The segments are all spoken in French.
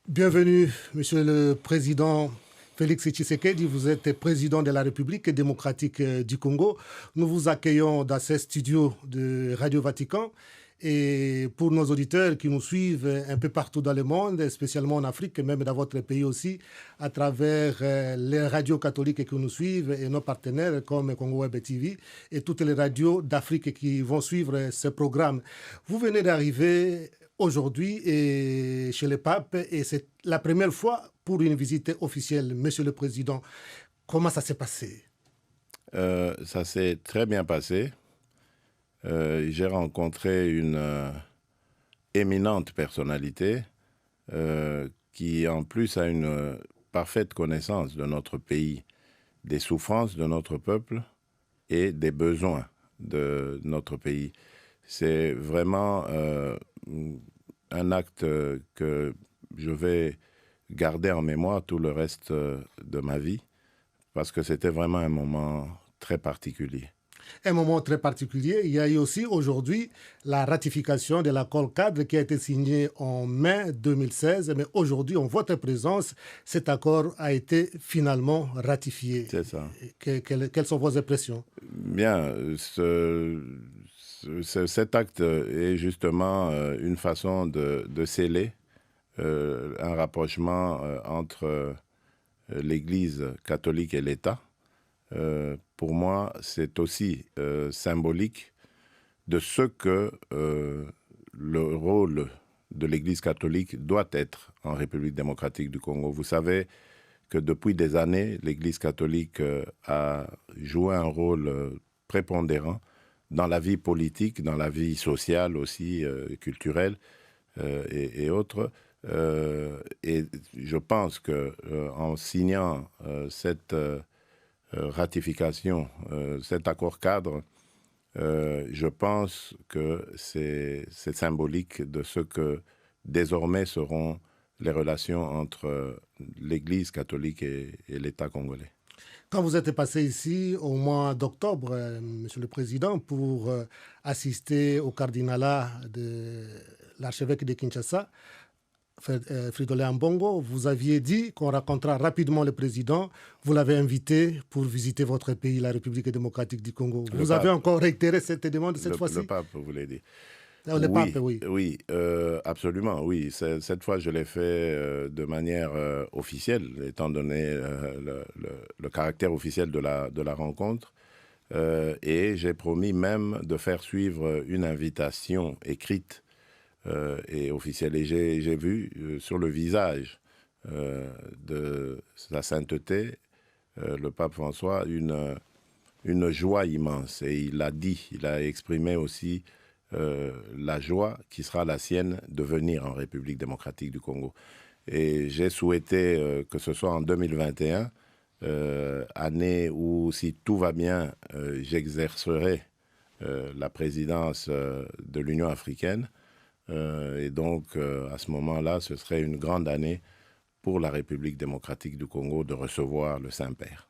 Bienvenue, Monsieur le Président Félix Tshisekedi. Vous êtes président de la République démocratique du Congo. Nous vous accueillons dans ces studios de Radio Vatican. Et pour nos auditeurs qui nous suivent un peu partout dans le monde, spécialement en Afrique, et même dans votre pays aussi, à travers les radios catholiques qui nous suivent et nos partenaires comme Congo Web TV et toutes les radios d'Afrique qui vont suivre ce programme. Vous venez d'arriver aujourd'hui chez le pape et c'est la première fois pour une visite officielle. Monsieur le Président, comment ça s'est passé? Ça s'est très bien passé. J'ai rencontré une éminente personnalité qui en plus a une parfaite connaissance de notre pays, des souffrances de notre peuple et des besoins de notre pays. C'est vraiment un acte que je vais garder en mémoire tout le reste de ma vie parce que c'était vraiment un moment très particulier. Un moment très particulier. Il y a eu aussi aujourd'hui la ratification de l'accord cadre qui a été signé en mai 2016. Mais aujourd'hui, en votre présence, cet accord a été finalement ratifié. C'est ça. Quelles sont vos impressions? Bien, cet acte est justement une façon de sceller un rapprochement entre l'Église catholique et l'État. Pour moi, c'est aussi symbolique de ce que le rôle de l'Église catholique doit être en République démocratique du Congo. Vous savez que depuis des années, l'Église catholique a joué un rôle prépondérant dans la vie politique, dans la vie sociale aussi, culturelle et autres. Et je pense qu'en signant cette ratification, cet accord cadre, je pense que c'est symbolique de ce que désormais seront les relations entre l'Église catholique et l'État congolais. Quand vous êtes passé ici au mois d'octobre, Monsieur le Président, pour assister au cardinalat de l'archevêque de Kinshasa, Fridolin Ambongo, vous aviez dit qu'on rencontrera rapidement le président. Vous l'avez invité pour visiter votre pays, la République démocratique du Congo. Vous avez encore réitéré cette demande cette fois-ci? Le pape, vous voulez dire? Le pape, oui. Oui, absolument, oui. Cette fois, je l'ai fait de manière officielle, étant donné le caractère officiel de la rencontre. Et j'ai promis même de faire suivre une invitation écrite et officielle. Et j'ai vu sur le visage de sa sainteté, le pape François, une joie immense. Et il l'a dit, il a exprimé aussi la joie qui sera la sienne de venir en République démocratique du Congo. Et j'ai souhaité que ce soit en 2021, année où, si tout va bien, j'exercerai la présidence de l'Union africaine. Et donc, à ce moment-là, ce serait une grande année pour la République démocratique du Congo de recevoir le Saint-Père.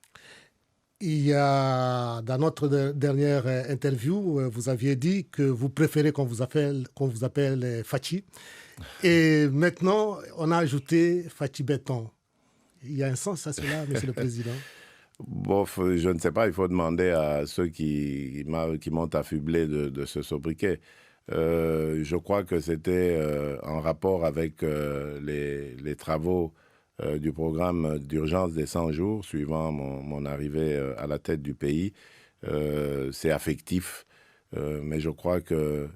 Il y a, dans notre dernière interview, vous aviez dit que vous préférez qu'on vous appelle Fachi. Et maintenant, on a ajouté Fachi Béton. Il y a un sens à cela, Monsieur le Président? Bof, je ne sais pas, il faut demander à ceux qui m'ont affublé de ce sobriquet. Je crois que c'était en rapport avec les travaux du programme d'urgence des 100 jours, suivant mon arrivée à la tête du pays. C'est affectif, mais je crois que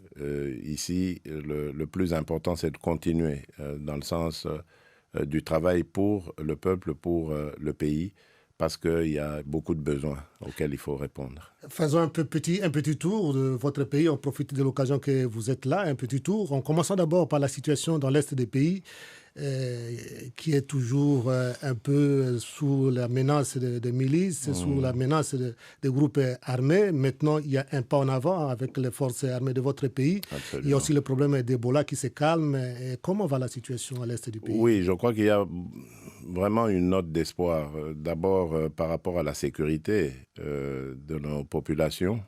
ici, le plus important, c'est de continuer dans le sens du travail pour le peuple, pour le pays, parce qu'il y a beaucoup de besoins auxquels il faut répondre. Faisons un petit tour de votre pays. On profite de l'occasion que vous êtes là, un petit tour. En commençant d'abord par la situation dans l'Est des pays, qui est toujours un peu sous la menace de milices, sous la menace des groupes armés. Maintenant, il y a un pas en avant avec les forces armées de votre pays. Absolument. Il y a aussi le problème d'Ebola qui se calme. Et comment va la situation à l'Est du pays? Oui, je crois qu'il y a vraiment une note d'espoir. D'abord, par rapport à la sécurité de nos populations,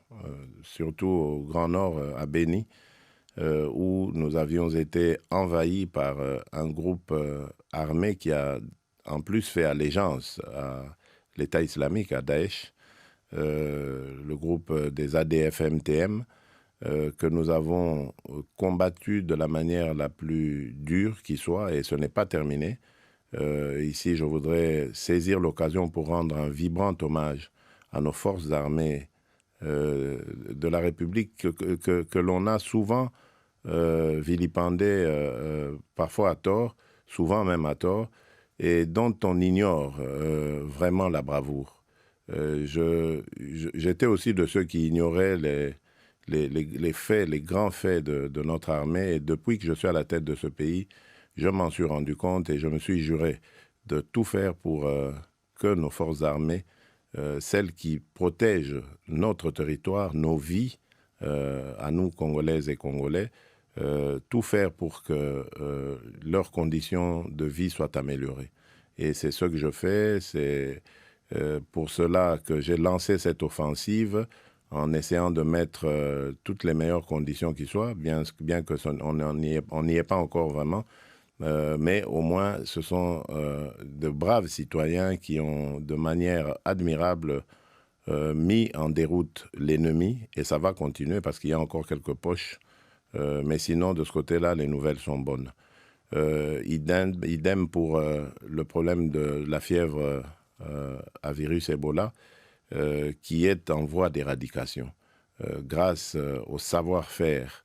surtout au Grand Nord, à Béni. où nous avions été envahis par un groupe armé qui a en plus fait allégeance à l'État islamique, à Daesh, le groupe des ADF-MTM, que nous avons combattu de la manière la plus dure qui soit, et ce n'est pas terminé. Ici, je voudrais saisir l'occasion pour rendre un vibrant hommage à nos forces armées de la République que l'on a souvent vilipendées, parfois à tort, souvent même à tort, et dont on ignore vraiment la bravoure. J'étais aussi de ceux qui ignoraient les faits, les grands faits de notre armée, et depuis que je suis à la tête de ce pays, je m'en suis rendu compte et je me suis juré de tout faire pour que nos forces armées, celles qui protègent notre territoire, nos vies, à nous, Congolaises et Congolais, tout faire pour que leurs conditions de vie soient améliorées. Et c'est ce que je fais, c'est pour cela que j'ai lancé cette offensive en essayant de mettre toutes les meilleures conditions qui soient, bien que on n'y est pas encore vraiment, mais au moins ce sont de braves citoyens qui ont de manière admirable mis en déroute l'ennemi, et ça va continuer parce qu'il y a encore quelques poches, mais sinon de ce côté-là les nouvelles sont bonnes. Idem pour le problème de la fièvre à virus Ebola, qui est en voie d'éradication. Grâce au savoir-faire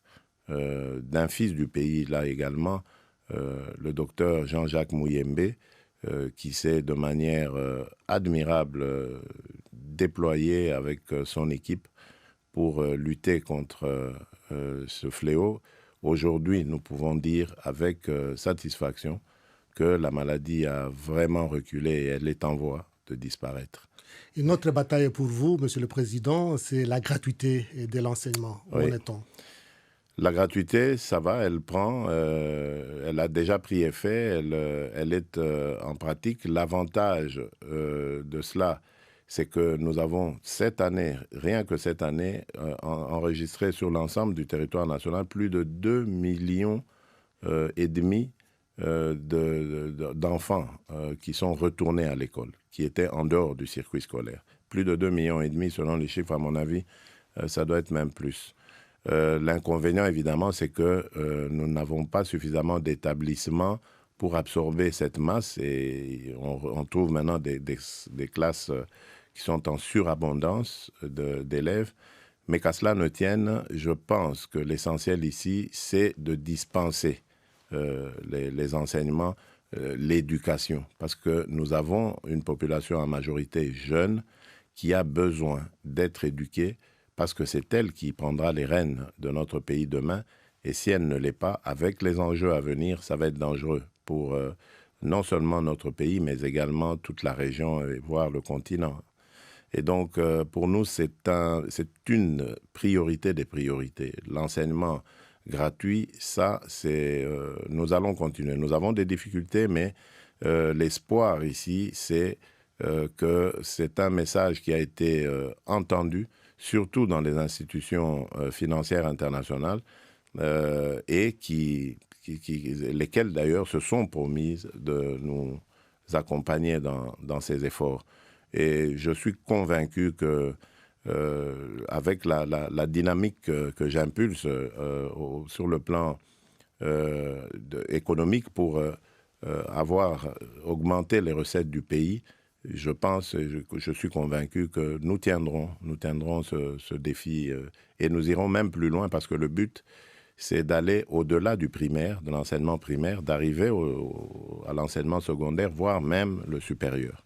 d'un fils du pays, là également, le docteur Jean-Jacques Mouyembe, qui s'est de manière admirable déployé avec son équipe pour lutter contre ce fléau. Aujourd'hui, nous pouvons dire avec satisfaction que la maladie a vraiment reculé et elle est en voie de disparaître. Une autre bataille pour vous, Monsieur le Président, c'est la gratuité de l'enseignement. Où en est-on ? La gratuité, ça va, elle prend, elle a déjà pris effet, elle est en pratique. L'avantage de cela, c'est que nous avons cette année, rien que cette année, enregistré sur l'ensemble du territoire national plus de 2,5 millions d'enfants qui sont retournés à l'école, qui étaient en dehors du circuit scolaire. Plus de 2,5 millions selon les chiffres, à mon avis, ça doit être même plus. L'inconvénient, évidemment, c'est que nous n'avons pas suffisamment d'établissements pour absorber cette masse, et on trouve maintenant des classes qui sont en surabondance d'élèves. Mais qu'à cela ne tienne, je pense que l'essentiel ici, c'est de dispenser les enseignements, l'éducation, parce que nous avons une population en majorité jeune qui a besoin d'être éduquée, parce que c'est elle qui prendra les rênes de notre pays demain, et si elle ne l'est pas, avec les enjeux à venir, ça va être dangereux pour non seulement notre pays, mais également toute la région, et voire le continent. Et donc, pour nous, c'est une priorité des priorités. L'enseignement gratuit, ça, nous allons continuer. Nous avons des difficultés, mais l'espoir ici, c'est que c'est un message qui a été entendu, surtout dans les institutions financières internationales, et lesquelles d'ailleurs se sont promises de nous accompagner dans ces efforts. Et je suis convaincu que avec la dynamique que j'impulse sur le plan économique pour avoir augmenté les recettes du pays, je pense, je suis convaincu que nous tiendrons ce défi et nous irons même plus loin, parce que le but, c'est d'aller au-delà du primaire, de l'enseignement primaire, d'arriver à l'enseignement secondaire, voire même le supérieur.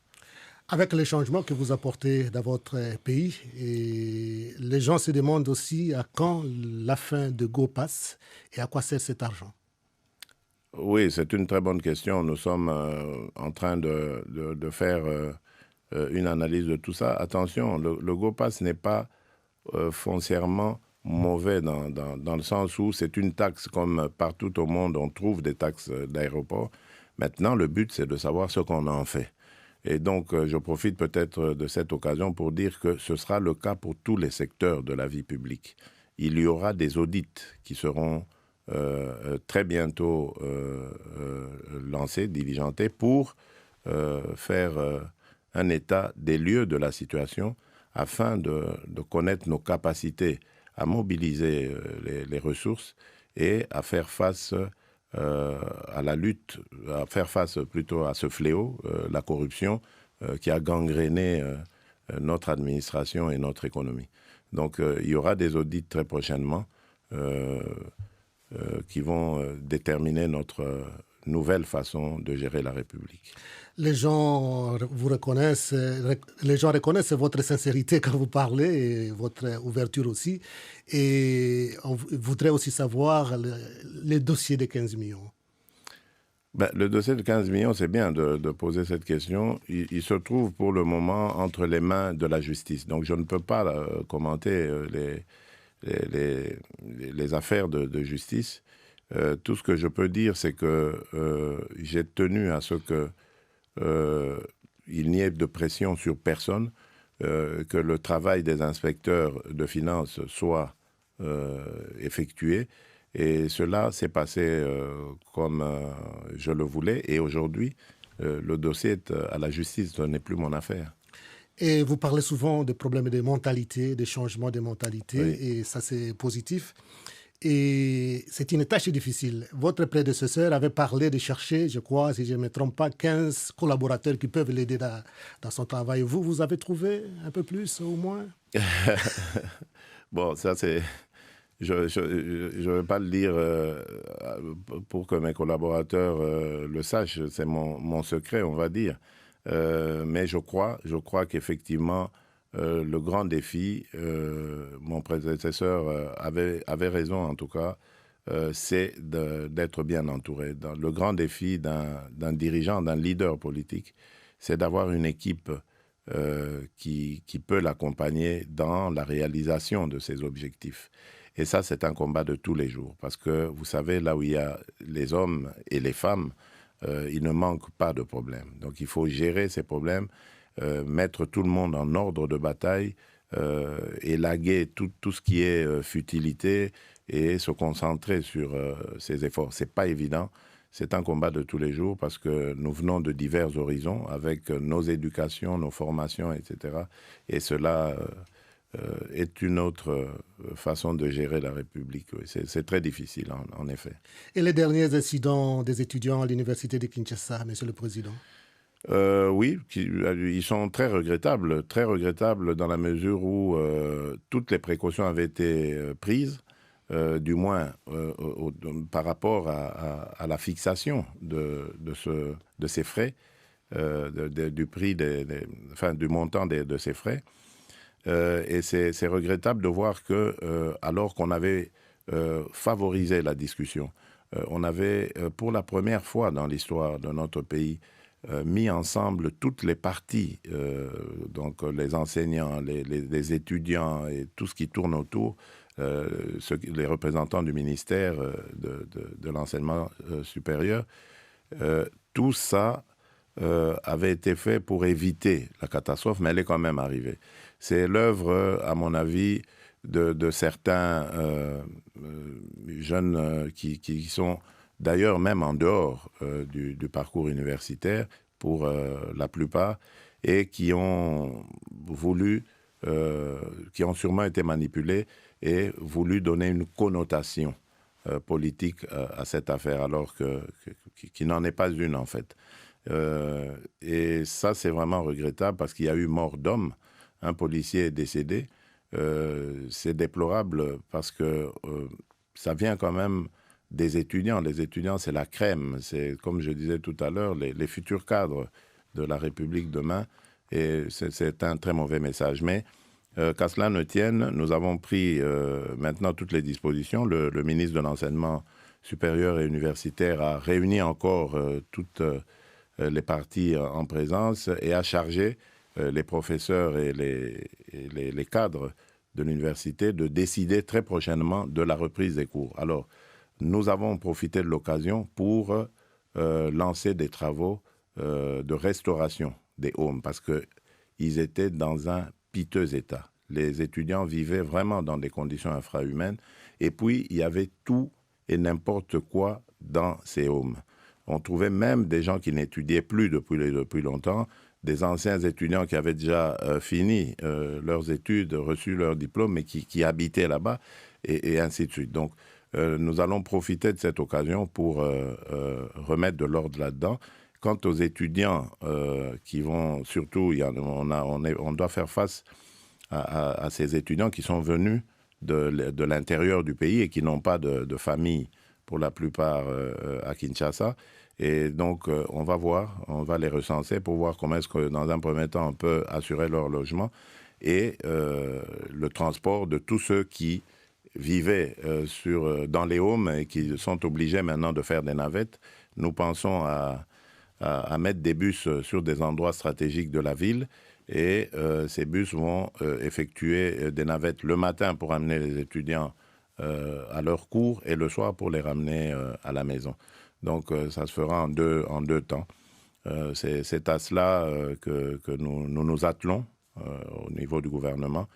Avec les changements que vous apportez dans votre pays, et les gens se demandent aussi à quand la fin de Go Pass et à quoi sert cet argent. Oui, c'est une très bonne question. Nous sommes en train de faire une analyse de tout ça. Attention, le Go Pass n'est pas foncièrement mauvais dans le sens où c'est une taxe comme partout au monde, on trouve des taxes d'aéroport. Maintenant, le but, c'est de savoir ce qu'on en fait. Et donc, je profite peut-être de cette occasion pour dire que ce sera le cas pour tous les secteurs de la vie publique. Il y aura des audits qui seront très bientôt lancée, diligentée, pour faire un état des lieux de la situation afin de connaître nos capacités à mobiliser les ressources et à faire face à la lutte, à faire face plutôt à ce fléau, la corruption, qui a gangréné notre administration et notre économie. Donc il y aura des audits très prochainement qui vont déterminer notre nouvelle façon de gérer la République. Les gens vous reconnaissent, les gens reconnaissent votre sincérité quand vous parlez et votre ouverture aussi. Et on voudrait aussi savoir les dossiers de 15 millions. Ben, le dossier de 15 millions, c'est bien de poser cette question. Il se trouve pour le moment entre les mains de la justice. Donc je ne peux pas commenter les affaires de justice. Tout ce que je peux dire, c'est que j'ai tenu à ce qu'il n'y ait de pression sur personne, que le travail des inspecteurs de finances soit effectué. Et cela s'est passé comme je le voulais. Et aujourd'hui, le dossier est à la justice, ce n'est plus mon affaire. Et vous parlez souvent des problèmes de mentalité, des changements de mentalité, Oui. et ça c'est positif. Et c'est une tâche difficile. Votre prédécesseur avait parlé de chercher, je crois, si je ne me trompe pas, 15 collaborateurs qui peuvent l'aider dans son travail. Vous avez trouvé un peu plus au moins? Bon, ça c'est... Je ne vais pas le dire pour que mes collaborateurs le sachent, c'est mon secret, on va dire. Mais je crois qu'effectivement, le grand défi, mon prédécesseur avait raison en tout cas, c'est d'être bien entouré. Le grand défi d'un dirigeant, d'un leader politique, c'est d'avoir une équipe qui peut l'accompagner dans la réalisation de ses objectifs. Et ça, c'est un combat de tous les jours. Parce que, vous savez, là où il y a les hommes et les femmes, il ne manque pas de problèmes. Donc, il faut gérer ces problèmes, mettre tout le monde en ordre de bataille, élaguer tout ce qui est futilité et se concentrer sur ces efforts. Ce n'est pas évident. C'est un combat de tous les jours parce que nous venons de divers horizons avec nos éducations, nos formations, etc. Et cela... est une autre façon de gérer la République. Oui. C'est très difficile, en effet. Et les derniers incidents des étudiants à l'université de Kinshasa, Monsieur le Président? Oui, ils sont très regrettables dans la mesure où toutes les précautions avaient été prises, du moins par rapport à la fixation de ces frais, du prix, du montant de ces frais. Et c'est regrettable de voir que, alors qu'on avait favorisé la discussion, on avait, pour la première fois dans l'histoire de notre pays, mis ensemble toutes les parties, donc les enseignants, les étudiants et tout ce qui tourne autour, les représentants du ministère de l'enseignement supérieur. Tout ça avait été fait pour éviter la catastrophe, mais elle est quand même arrivée. C'est l'œuvre, à mon avis, de certains jeunes qui sont d'ailleurs même en dehors du parcours universitaire, pour la plupart, et qui ont voulu, qui ont sûrement été manipulés et voulu donner une connotation politique à cette affaire, alors qui n'en est pas une en fait. Et ça, c'est vraiment regrettable parce qu'il y a eu mort d'homme. Un policier est décédé. C'est déplorable parce que ça vient quand même des étudiants. Les étudiants, c'est la crème. C'est, comme je disais tout à l'heure, les futurs cadres de la République demain. Et c'est un très mauvais message. Mais qu'à cela ne tienne, nous avons pris maintenant toutes les dispositions. Le ministre de l'Enseignement supérieur et universitaire a réuni encore toutes les parties en présence et a chargé les professeurs et les cadres de l'université de décider très prochainement de la reprise des cours. Alors, nous avons profité de l'occasion pour lancer des travaux de restauration des homes parce qu'ils étaient dans un piteux état. Les étudiants vivaient vraiment dans des conditions infrahumaines et puis il y avait tout et n'importe quoi dans ces homes. On trouvait même des gens qui n'étudiaient plus depuis longtemps, des anciens étudiants qui avaient déjà fini leurs études, reçu leur diplôme, mais qui habitaient là-bas, et ainsi de suite. Donc, nous allons profiter de cette occasion pour remettre de l'ordre là-dedans. Quant aux étudiants qui vont, surtout, on doit faire face à ces étudiants qui sont venus de l'intérieur du pays et qui n'ont pas de famille, pour la plupart, à Kinshasa. Et donc, on va les recenser pour voir comment est-ce que, dans un premier temps, on peut assurer leur logement et le transport de tous ceux qui vivaient dans les homes et qui sont obligés maintenant de faire des navettes. Nous pensons à mettre des bus sur des endroits stratégiques de la ville et ces bus vont effectuer des navettes le matin pour amener les étudiants à leur cours et le soir pour les ramener à la maison. Donc ça se fera en deux temps. C'est à cela que nous attelons au niveau du gouvernement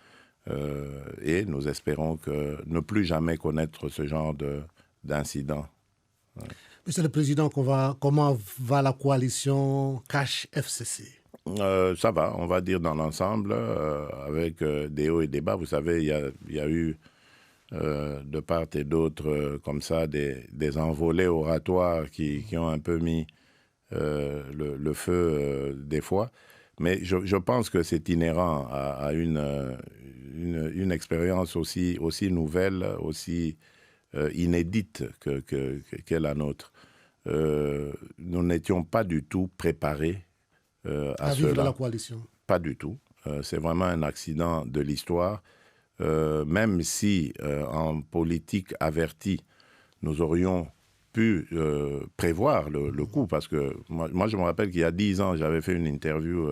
et nous espérons ne plus jamais connaître ce genre d'incident. Monsieur le Président, comment va la coalition Cash-FCC? Ça va, on va dire dans l'ensemble, avec des hauts et des bas. Vous savez, il y a eu de part et d'autre, comme ça, des envolées oratoires qui ont un peu mis le feu des fois. Mais je pense que c'est inhérent à une expérience aussi nouvelle, aussi inédite qu'est la nôtre. Nous n'étions pas du tout préparés à vivre cela. la coalition. Pas du tout. C'est vraiment un accident de l'histoire. Même si, en politique avertie, nous aurions pu prévoir le coup, parce que moi, je me rappelle qu'il y a 10 ans, j'avais fait une interview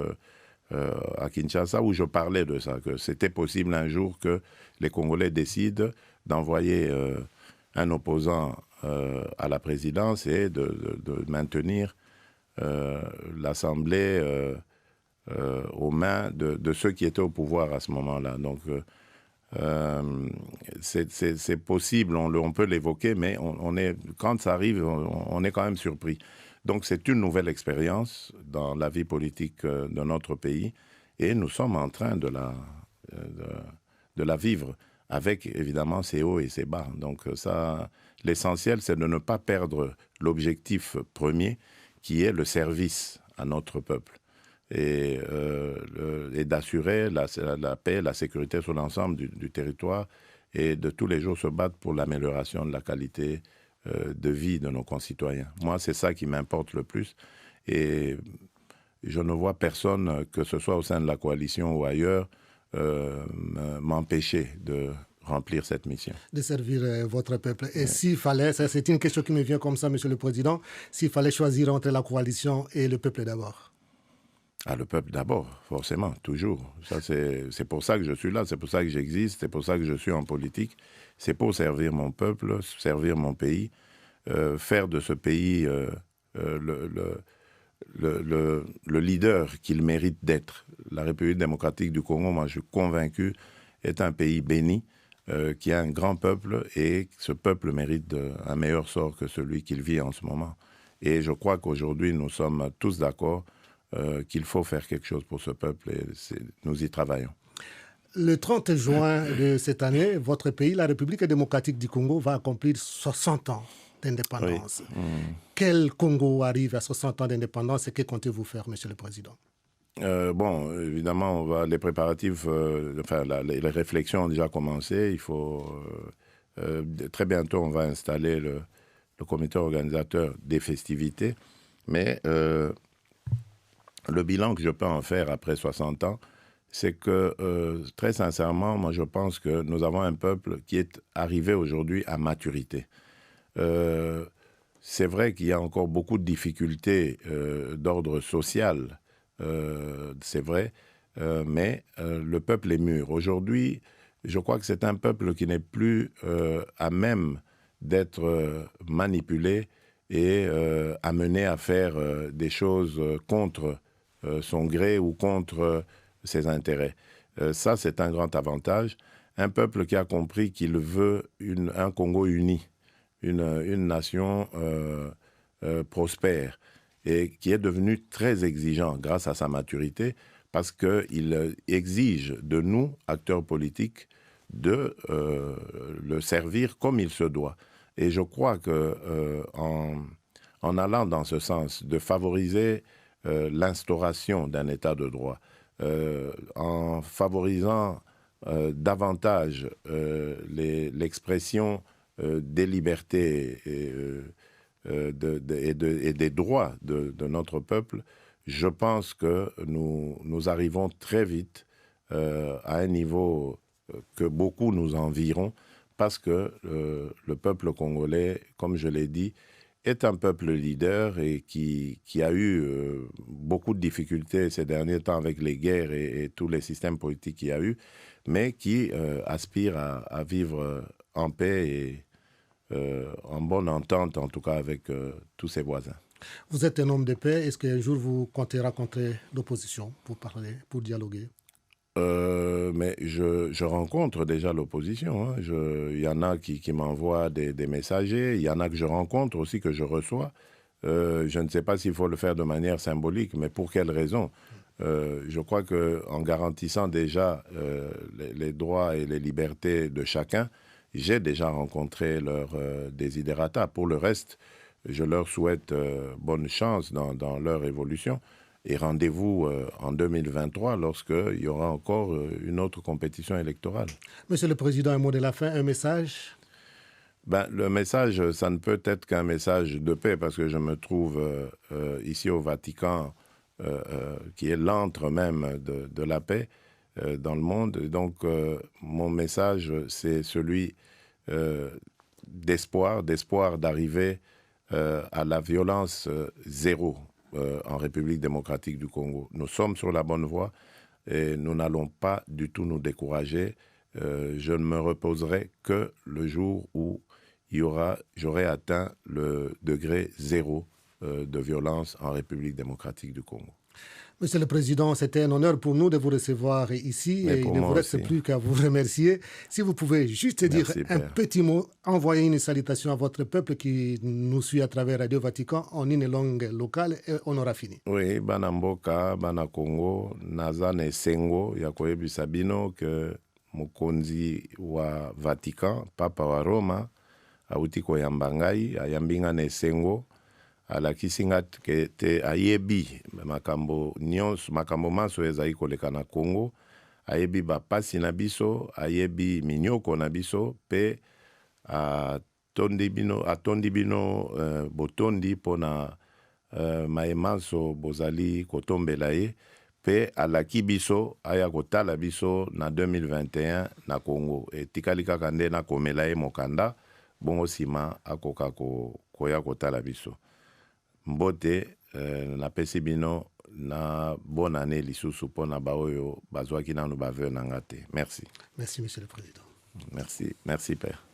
à Kinshasa où je parlais de ça, que c'était possible un jour que les Congolais décident d'envoyer un opposant à la présidence et de maintenir l'Assemblée aux mains de ceux qui étaient au pouvoir à ce moment-là. Donc, c'est possible, on peut l'évoquer, mais quand ça arrive, on est quand même surpris. Donc, c'est une nouvelle expérience dans la vie politique de notre pays et nous sommes en train de la vivre avec, évidemment, ses hauts et ses bas. Donc, l'essentiel, c'est de ne pas perdre l'objectif premier qui est le service à notre peuple. Et d'assurer la paix, la sécurité sur l'ensemble du territoire et de tous les jours se battre pour l'amélioration de la qualité de vie de nos concitoyens. Moi, c'est ça qui m'importe le plus et je ne vois personne, que ce soit au sein de la coalition ou ailleurs, m'empêcher de remplir cette mission. De servir votre peuple. Et s'il fallait, c'est une question qui me vient comme ça, Monsieur le Président, s'il fallait choisir entre la coalition et le peuple d'abord? Ah, le peuple d'abord, forcément, toujours. Ça, c'est pour ça que je suis là, c'est pour ça que j'existe, c'est pour ça que je suis en politique. C'est pour servir mon peuple, servir mon pays, faire de ce pays le leader qu'il mérite d'être. La République démocratique du Congo, moi je suis convaincu, est un pays béni, qui a un grand peuple et ce peuple mérite un meilleur sort que celui qu'il vit en ce moment. Et je crois qu'aujourd'hui, nous sommes tous d'accord qu'il faut faire quelque chose pour ce peuple et nous y travaillons. Le 30 juin de cette année, votre pays, la République démocratique du Congo, va accomplir 60 ans d'indépendance. Oui. Quel Congo arrive à 60 ans d'indépendance et que comptez-vous faire, Monsieur le Président? Bon, évidemment, les préparatifs, les réflexions ont déjà commencé. Il faut très bientôt, on va installer le comité organisateur des festivités. Mais le bilan que je peux en faire après 60 ans, c'est que, très sincèrement, moi je pense que nous avons un peuple qui est arrivé aujourd'hui à maturité. C'est vrai qu'il y a encore beaucoup de difficultés d'ordre social, c'est vrai, mais le peuple est mûr. Aujourd'hui, je crois que c'est un peuple qui n'est plus à même d'être manipulé et amené à faire des choses contre son gré ou contre ses intérêts. Ça, c'est un grand avantage. Un peuple qui a compris qu'il veut un Congo uni, une nation prospère et qui est devenue très exigeant grâce à sa maturité parce qu'il exige de nous, acteurs politiques, de le servir comme il se doit. Et je crois en allant dans ce sens, de favoriser l'instauration d'un état de droit, en favorisant davantage l'expression des libertés et des droits de notre peuple, je pense que nous arrivons très vite à un niveau que beaucoup nous envieront, parce que le peuple congolais, comme je l'ai dit, est un peuple leader et qui a eu beaucoup de difficultés ces derniers temps avec les guerres et tous les systèmes politiques qu'il y a eu, mais qui aspire à vivre en paix et en bonne entente, en tout cas avec tous ses voisins. Vous êtes un homme de paix. Est-ce qu'un jour vous comptez rencontrer l'opposition pour parler, pour dialoguer? Mais je rencontre déjà l'opposition. Hein. Il y en a qui m'envoient des messagers, il y en a que je rencontre aussi, que je reçois. Je ne sais pas s'il faut le faire de manière symbolique, mais pour quelle raison? Je crois qu'en garantissant déjà les droits et les libertés de chacun, j'ai déjà rencontré leurs desiderata. Pour le reste, je leur souhaite bonne chance dans leur évolution. Et rendez-vous en 2023 lorsqu'il y aura encore une autre compétition électorale. Monsieur le Président, un mot de la fin, un message? Le message, ça ne peut être qu'un message de paix, parce que je me trouve ici au Vatican, qui est l'antre même de la paix dans le monde. Et donc, mon message, c'est celui d'espoir d'arriver à la violence zéro en République démocratique du Congo. Nous sommes sur la bonne voie et nous n'allons pas du tout nous décourager. Je ne me reposerai que le jour où j'aurai atteint le degré zéro de violence en République démocratique du Congo. Monsieur le Président, c'était un honneur pour nous de vous recevoir ici et il ne vous reste plus qu'à vous remercier. Si vous pouvez juste dire un petit mot, envoyer une salutation à votre peuple qui nous suit à travers Radio Vatican en une langue locale et on aura fini. Oui, bana mboka, bana Congo, nazane sengo, yakoyebisa bino que mokonzi wa Vatican, Papa wa Roma, auti koyamba ngai, ayambinga ne sengo, alakisi nga te ayebi makambo maso ezali koleka na Congo, ayebi bapasi na biso, ayebi minyoko na biso, pe atondi bino botondi pona maemanso bozali kotombela ye, pe alaki biso aya kotala biso na 2021 na Congo. Etikali kaka nde na komela ye mokanda, bongo sima akoka koya kotala biso. Mbote napesi bino na bonne année lisusu pona baoyo bazwaki nanu baveur na nga te. Merci. Merci, Monsieur le Président. Merci, Père.